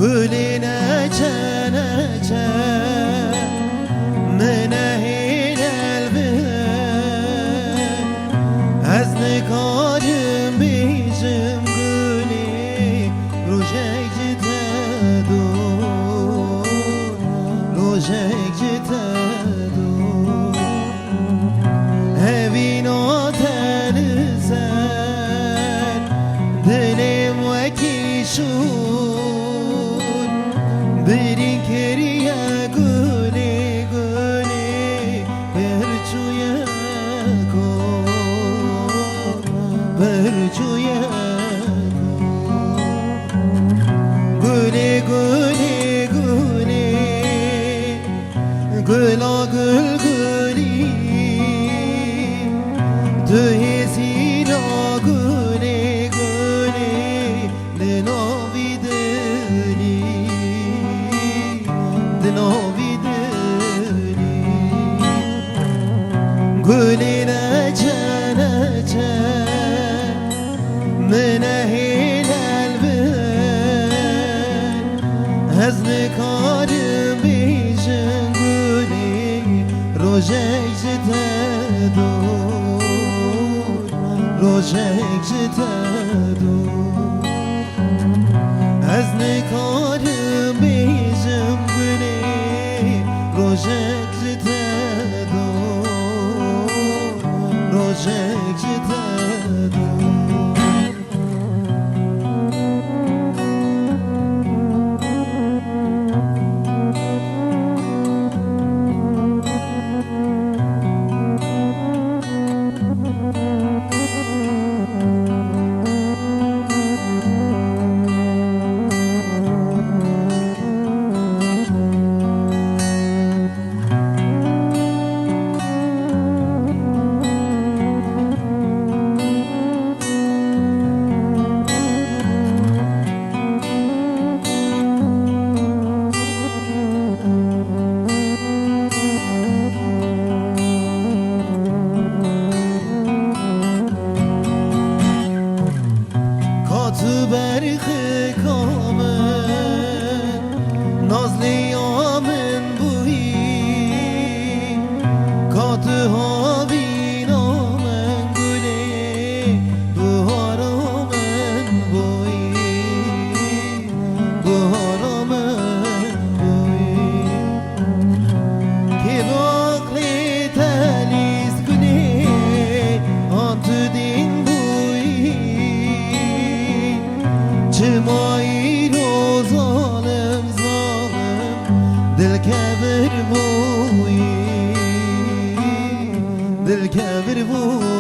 گلی نچه نچه منهی البن از نکارم بیجم گلی روژک جته دور روژک جته دور هوینا تن سر دلم وکی شد برین کریه گلی گلی برچویه کن برچویه گلی گلی گلی گلا گل گلی تو هسینا گلی گلی لناوی دلی دناوی دلی گلی نچه نچه منهی البن از نکارم بیجم گلی روژک جته دور روژک جته دور از نکارم بیجم گلی روژک جته دور روژک جته دور تو برخ کامن نازلی آمن بویی کات هاوی نامن گلی بهار آمن بویی بهار آمن بویی که باقلی تلیز کنی آن تو دین چمایی رو ظالم ظالم دل کبر بویی دل کبر بویی